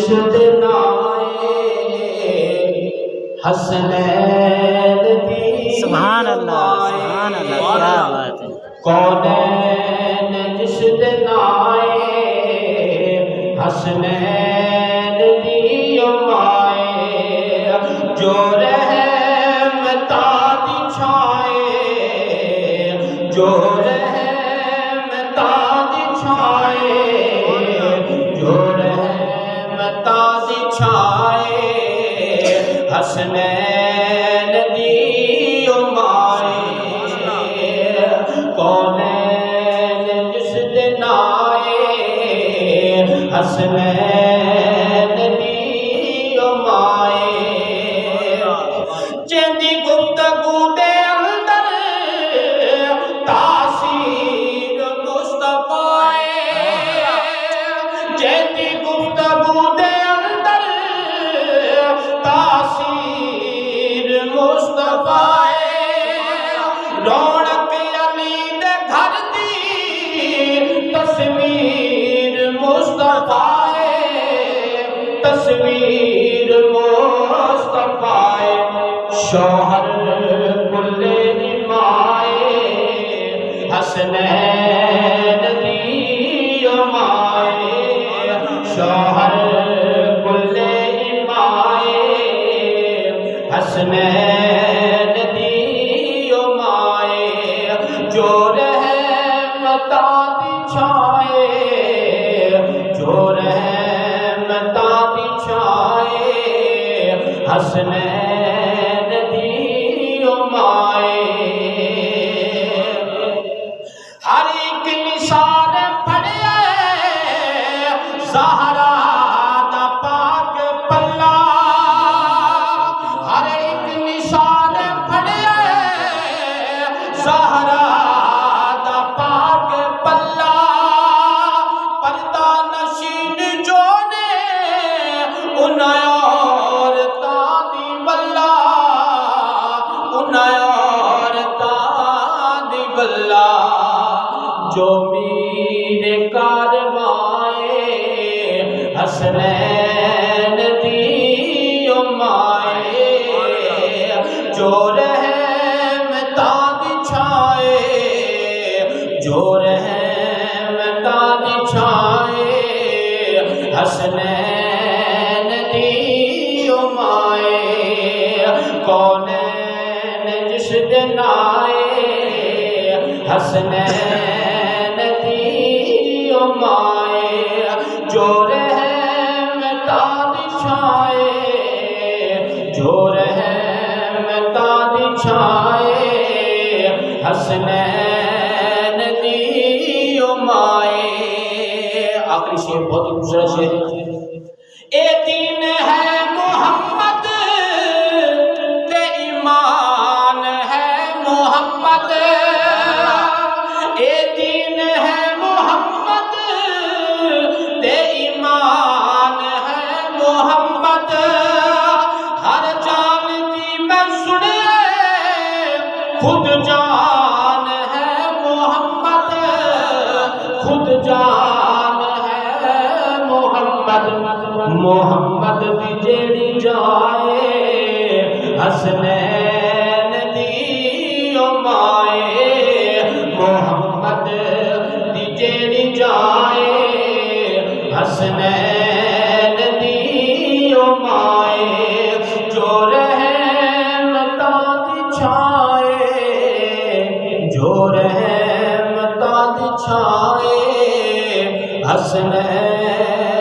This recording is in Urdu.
جسد نائے حسنین دی سبحان اللہ سبحان اللہ، کیا بات ہے۔ کونین جسد نائے حسنین دی مائے، جو رحمتاں دی چھائے، جو رحمتاں دی چھائے، جو رحمتاں دی چھائے، حسنین دی مائے، کونین جسد نائے حسنین دی مائے، جیندی گفتگو دے اندر تاثیر مصطفیٰ ہے، جیندی گفتگو دے اندر تاثیر مصطفیٰ ہے، رونق علی دے گھر دی تصویر مصطفیٰ ہے، تصویر مصطفیٰ ہے، شوہر کل مائے حسنین دی مائے، شوہر کل مائے حسنین دی مائے، جو رحمتاں دی چھائے، جو رحمتاں دی چھائے، حسنین دی مائے، ہر ایک نثار پڑھے زہرا دا پاک پلہ، ہر ایک نثار پڑھے زہرا دا پاک پلہ، پردہ نشین جو نے انہیں عورتاں دی بلا، انہیں عورتاں دی بلا، جو میرے کاروائے حسنین دی مائے، جو رحمتاں دی چھائے، جو رحمتاں دی چھائے، حسنین دی مائے، کونین جسد نائے حسنین دی مائے، جو رحمتاں دی چھائے، جو رحمتاں دی چھائے، حسنین دی مائے۔ آخری شعر بہت ہی خوبصورت شعر ہے، اے دین ہے محمد تے ایمان ہے محمد، اے دین ہے محمد تے ایمان ہے محمد، ہر جان دی میں سنے خود جان ہے محمد، خود جان ہے محمد، محمد دی جیڑی جائے حسنین دی مائے، محمد دی جیڑی جائے حسنین دی مائے، جو رحمتاں دی چھائے، جو رحمتاں دی چھائے، حسنین